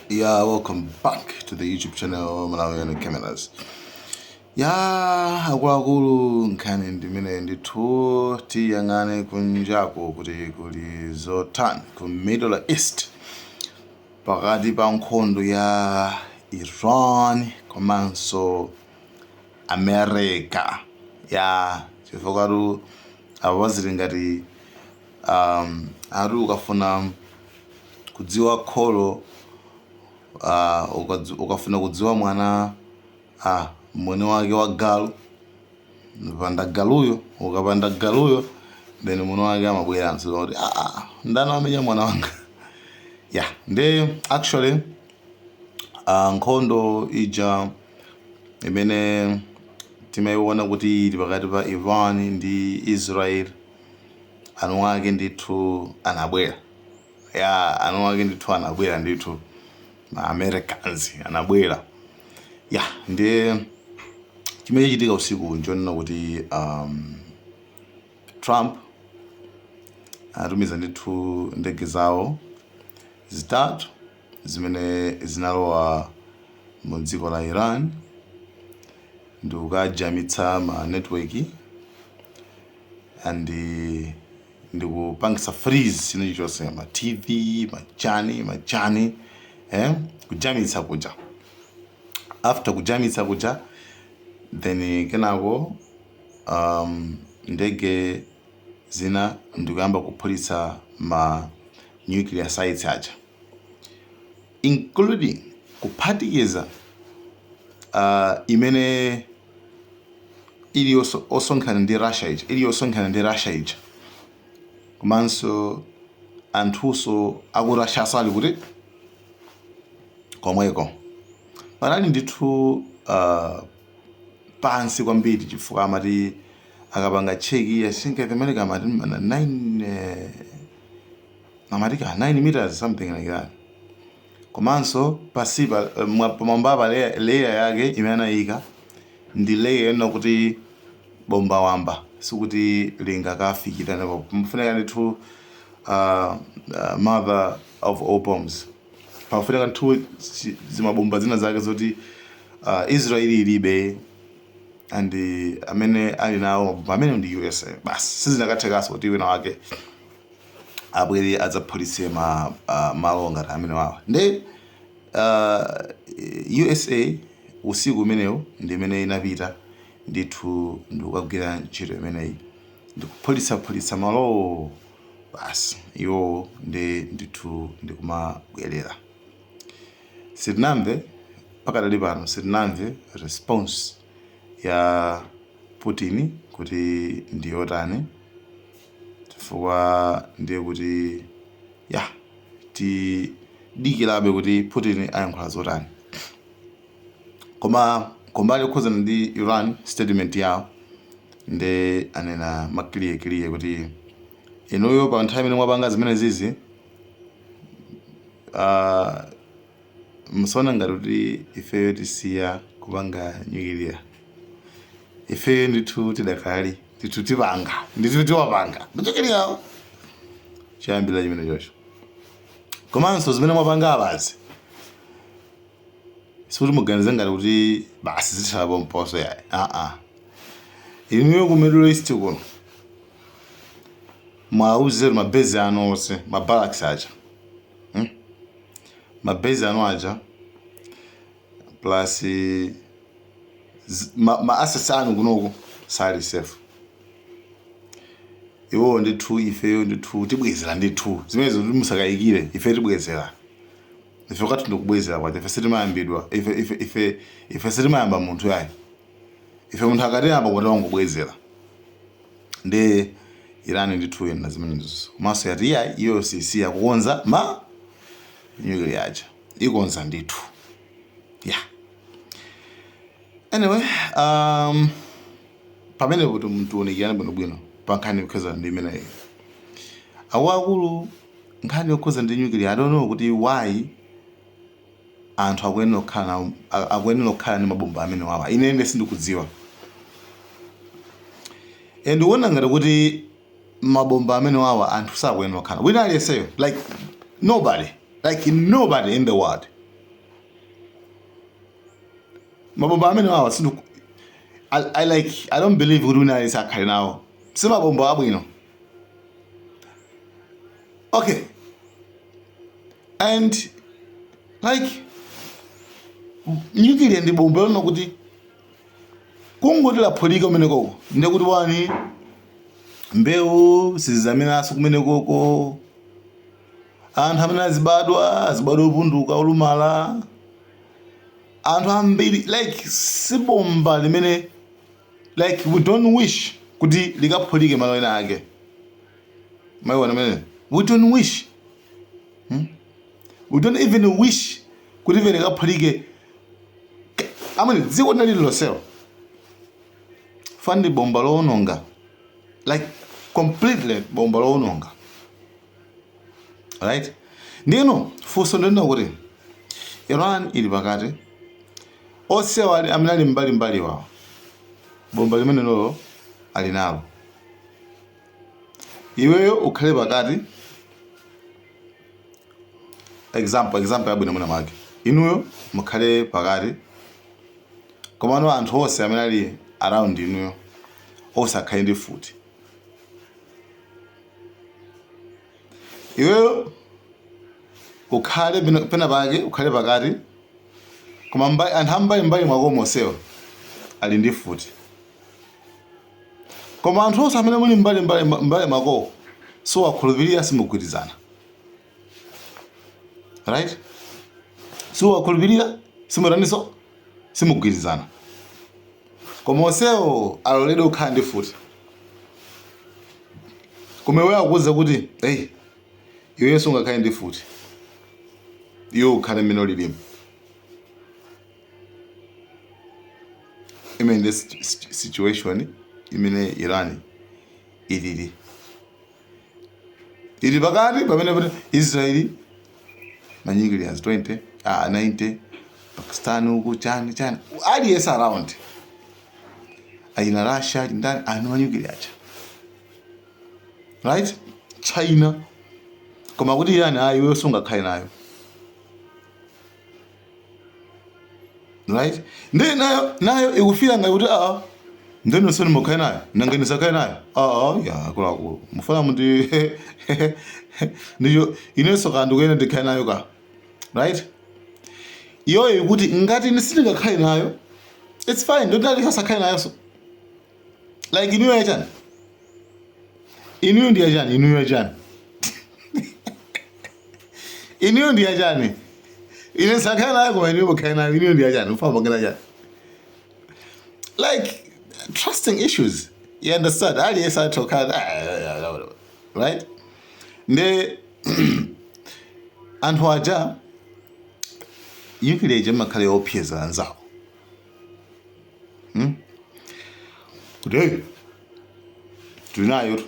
Yeah, welcome back to the YouTube channel Malawian Cameras. Yeah, akuluakulu nkhani ndimene ndithu tiyang'ane kunjaku kuti kuli zotani ku Middle East pakati pa nkhondo ya Iran komanso America. Ya chifukwa awazili ngati ari ukafuna kudziwa kholo ukafuna kudziwa mwana mwene wake wa galu panda galuyo, ukapanda galuyo then mwene wake amabwera kuti ndani amenya mwana wanga. Yeah, nde actually nkhondo ija imene timayiona kuti ili pakati pa Iran ndi Israel anu wake ndithu anabwera. Ya anu wake ndithu anabwera ndithu Americans anabwera. Ya ndi chimene chitika usiku njonena kuti Trump atumiza ndithu ndege zawo zitatu zimene zinalowa mu dziko la Iran ndi kukajamitsa ma network and ndikupangisa freeze chino chonse ma TV machani kujamitsa kuja. After kujamitsa kuja then kenako ndege zina ndikuyamba kuphulitsa ma nuclear sites aja, including kuphatikiza imene ili osonkhana ndi Russia ija komanso anthuso aku Russia sali kuti komweko panali ndithu pansi kwambiri chifukwa amati akapanga cheki yasinke America amati 9 meters something like that. Komanso pasipa pamwamba layer yake imene anayika ndi layer eno kuti bomba wamba sikuti lingakafikira napo mfuneka ndithu mother of all bombs. Pafunika nthu zimabomba zina zake zoti Israel ilibe and amene ali nawo mabomba amene ndi USA basi sizinakathekaso kuti wina wake abwere adzaphulitse malo ngati amene wawa. Nde USA usiku umenewo ndi imene inapita ndithu ndikukagwira ntchito imeneyi ndikuphulitsa malo basi iwo ndithu ndikumabwerera. Sitinamve pakadali pano sitinamve response ya Putin kuti ndiyotani chifukwa ndiye kuti tidikirabe kuti Putin ayankhula zotani. Koma kombali okhuzana ndi Iran statement yawo nde anena makiliye kuti inuyo pa nthawi imene mwapanga zimene zizi musona ngati kuti ifeyo tisiya kupanga nuclear. Ifeyo ndithu tidakali ndithu tipanga ndithu tiwapanga kuchokerawo chayambira chimene chocho. Komanso zimene mwapanga abazi sikuti muganize ngati kuti basi zithalapo mposo yayi. Inuyo ku Middle East kuno mwauze mabezi anu onse mabarracks aja mabezi anu aja plus ma-assets anu kunoku sali safe. Iwo ndithu ifeyo ndithu tibwezera ndithu zimene zoti musakayikire ife tibwezera. Ife kati ndikubwezera kwacha ife sitimayambidwa ife sitimayamba munthu yayi. Ife munthu akatiyamba kuti wangobwezera. Nde Iran ndithu ina zimene ndizo komanso yati yayi iyo sisiya kukonza ma nuclear aja ikonza ndithu. Yeah. Anyway, pamene kuti munthu unikirana bwinobwino pa nkhani yokhuzana ndi imeneyi. Akuluakulu nkhani yokhuzana ndi nuclear I don't know kuti why anthu akuyenera kukhala ndi mabomba amene wawa. Ine sindikudziwa. Ndikuona ngati kuti mabomba amene wawa anthu sakuyenera kukhala. Wina aliyenseyo like nobody in the world mabomba amene wawa sindu I don't believe kuti unali sakhale nawo si mabomba abwino. Okay, and like nuclear ndi bomba lino kuti kungoti laphulika kumene koko ndekuti wani mbewu sizamenanso kumene koko, anthu amene azibadwa opunduka olumala, anthu ambiri like sibomba limene like we don't wish kuti likaphulike malo ena ake. Maiona mene we don't wish we don't even wish kuti vele likaphulike. Amene dziko linali loselo fandi bomba lowononga like completely bomba lowononga, right? Ndino funso ndina kuti Iran ili pakati osewa amene ali mbali wawo bomba limene lolo ali nalo. Iweyo ukhale pakati, example yabwino mwina mwake inuyo mukhale pakati, komano anthu onse amene ali around inuyo osakhale ndi futi. Iweyo ukhale pena pake ukhale pakati, koma anthu ambali mwako mosewa ali ndi futi. Koma anthu onse amene muli mbali mwako so wakhulupirira simugwirizana, right? So wakhulupirira simuraniso simugwirizana, koma onsewo aloledwa kukhala ndi futi. Koma iwe akuwuza kuti hey, iwe sungakhale ndi futi, iwe ukhale mmene ulilimu. Imene this situation imene Iran ili pakati pamene Israeli nuclears 90, Pakistan uku chani aliyense around ayina Russia ndani anu nuclear cha, right? China koma kuti Iran iwe sungakhale nayo, right? Ndi nayo ikufira ngayo kuti ndeno soni mukhale nayo nangeni sakhale nayo ya akulu mufana muti ndiyo ineso kandu kene ndikhale nayo ka, right? Iyoyo ikuti ngati nisindingakhale nayo it's fine, don't tell sakhale nayo so like inuyo yachani inuyo ndi yachani inuyo ndi yachani ine sakhale nayo koma inuyo mukhale nayo inuyo ndi yachani ufana mangena chani like trusting issues, you understand? Yes, I talk, right? Ne anthu aja nuclear makhale opyeza anzawo today tunayo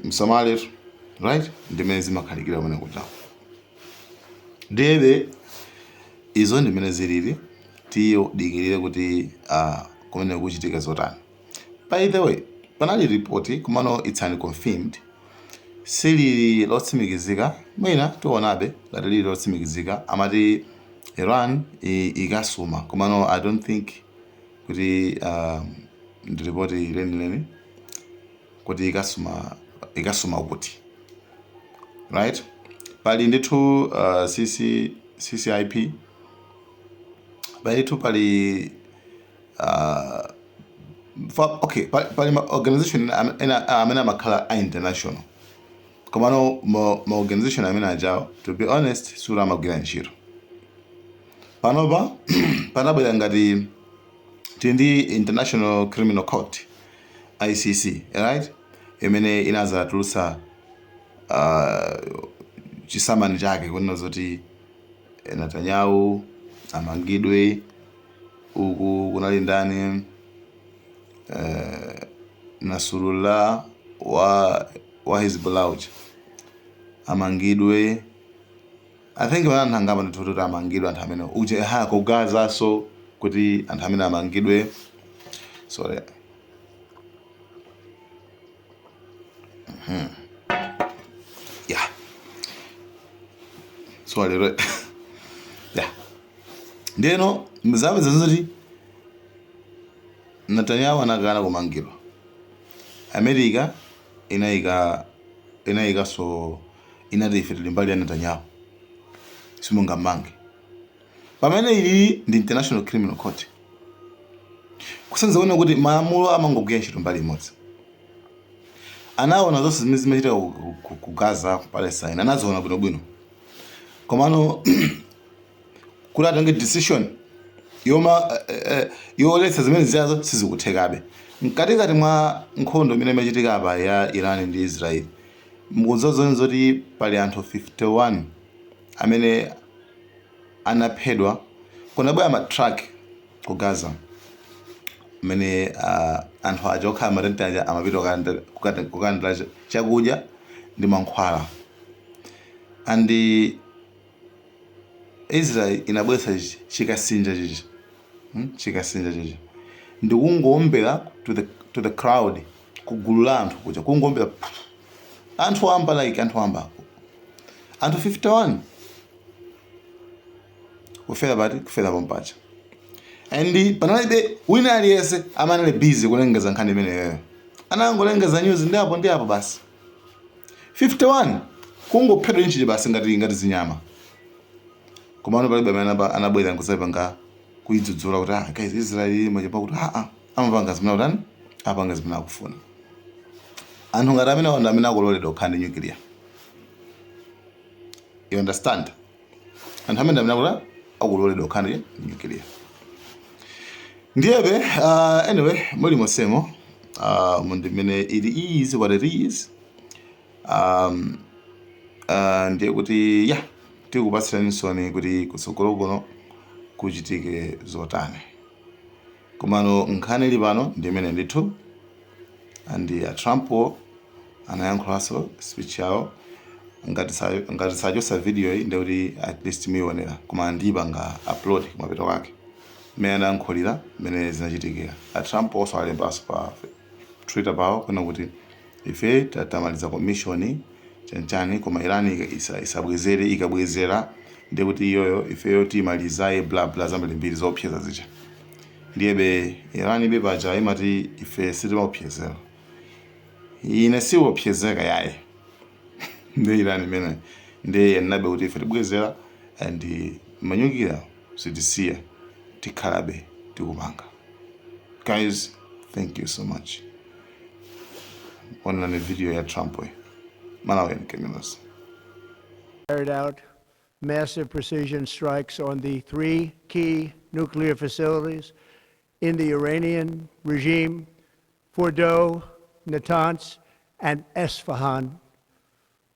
msamale, right? Ndimene zimakhalikira mwene kutawo ndebe izo ndimene zilili tiyo dikirire kuti kumene kuchitika zotani. By the way, panali report kumano it's unconfirmed, sili lotsimikizika mwina tuonabe ngati lili lotsimikizika amati Iran ikasuma, kumano I don't think kuti ndi report lenileni kuti ikasuma kuti, right? Pali ndithu CCIP, pali ndithu pali okay, pali organization amene amakhala international, komano ma organization amene ajawo to be honest sura amagwira ntchito panopa panabwera ngati tindi International Criminal Court ICC, right? Imene inazatulutsa chisamani chake kunena zoti Netanyahu amangidwe uku kunali ndani Nasrullah wa Hezbollah amangidwe. I think vanangamba ndithuti amangidwe anthu amene uje ku Gaza so kuti anthu amene amangidwe sorry yeah sorry yeah ndeno mzapeza zoti Netanyahu anakana kumangidwa. America inayikaso inati ife tili mbali ya Netanyahu simungamange. Pamene ili ndi International Criminal Court. Kusenza kuona kuti malamulo amangogwira ntchito mbali imodzi. Anaona zonse zimene zimachitika ku Gaza, ku Palestine, anaziona bwinobwino. Komano kuti atange decision yoletsa zimene ziyazo sizikuthekabe. Mkatikati mwa nkhondo imene imachitika apa ya Iran ndi Israel, mukudziwa zoti pali anthu 51 amene anaphedwa kunabwera matruck ku Gaza amene anthu aja okhala matenti aja amapita kukandira chakudya ndi mankhwala. And Israel inabwesa chikasinja chichi ndikungowombera to the crowd, kugulu la anthu kuja kungowombera anthu amba like anthu 51 kufera pompacha. And panalibe wina aliyense amanali busy kulengeza nkhani imeneyo, anangolengeza news ndi apo basi. 51 kungophedwa nchiti basi ngati zinyama. Komano palibe amene anabwera nkusapanga kuidzudzula kuti guys Israel machipa kuti amapanga zimene utani apanga zimene akufuna. Anthu ngati amene wanda amene akuloledwa kukhala ndi nuclear. You understand? Anthu amene akuloledwa kukhala ndi nuclear. Ndiyebe anyway muli mosemo mundimene it is what it is. Ndiye kuti tikupatsirani nsoni kuti kutsogolo kuno kuchitike zotani. Komano nkhani ili pano ndimene ndithu andi Trump anayankhulanso speech yawo ngati sachosa video iyi ndikuti at least muyionera, koma ndiyipanga upload kumapeto kwake mmene anayankhulira mmene zinachitikira. Trump also alembanso pa Twitter pawo kuna kuti ife tatamaliza commission chanchani koma Iran isabwezere ikabwezera ndikuti iyoyo ifeyo timalizaye bla bla zambiri mbiri zopseza zicha. Ndiyebe Iran bebaja imati ife sitimapyezera. Ine siwopyezeka yaye. Ndi Iran imene ndiye nabe kuti ife tibwezera and manyukira sitisiya tikhalabe tikumanga. Guys, thank you so much. On a video ya Trump way. Carried out massive precision strikes on the 3 key nuclear facilities in the Iranian regime, Fordow, Natanz, and Esfahan.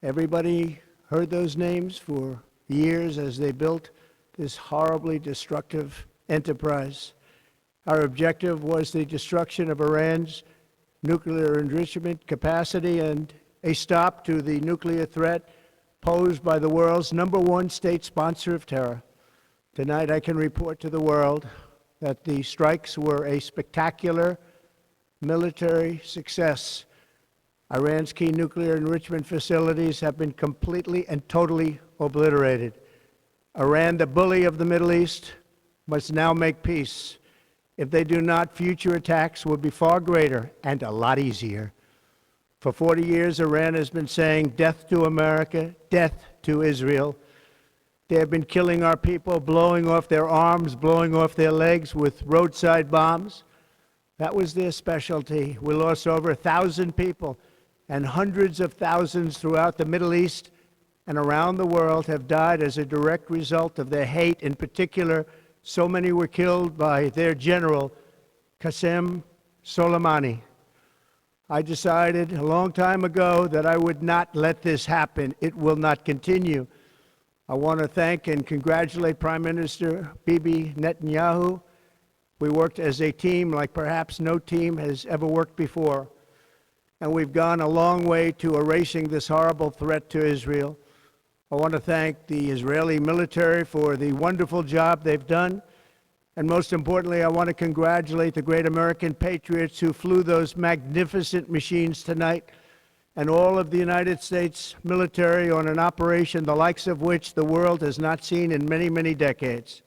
Everybody heard those names for years as they built this horribly destructive enterprise. Our objective was the destruction of Iran's nuclear enrichment capacity and a stop to the nuclear threat posed by the world's #1 state sponsor of terror. Tonight, I can report to the world that the strikes were a spectacular military success. Iran's key nuclear enrichment facilities have been completely and totally obliterated. Iran, the bully of the Middle East, must now make peace. If they do not, future attacks will be far greater and a lot easier. For 40 years, Iran has been saying death to America, death to Israel. They have been killing our people, blowing off their arms, blowing off their legs with roadside bombs. That was their specialty. We lost over 1,000 people, and hundreds of thousands throughout the Middle East and around the world have died as a direct result of their hate. In particular, so many were killed by their general, Qasem Soleimani. I decided a long time ago that I would not let this happen. It will not continue. I want to thank and congratulate Prime Minister Bibi Netanyahu. We worked as a team like perhaps no team has ever worked before. And we've gone a long way to erasing this horrible threat to Israel. I want to thank the Israeli military for the wonderful job they've done. And most importantly, I want to congratulate the great American patriots who flew those magnificent machines tonight, and all of the United States military on an operation the likes of which the world has not seen in many, many decades.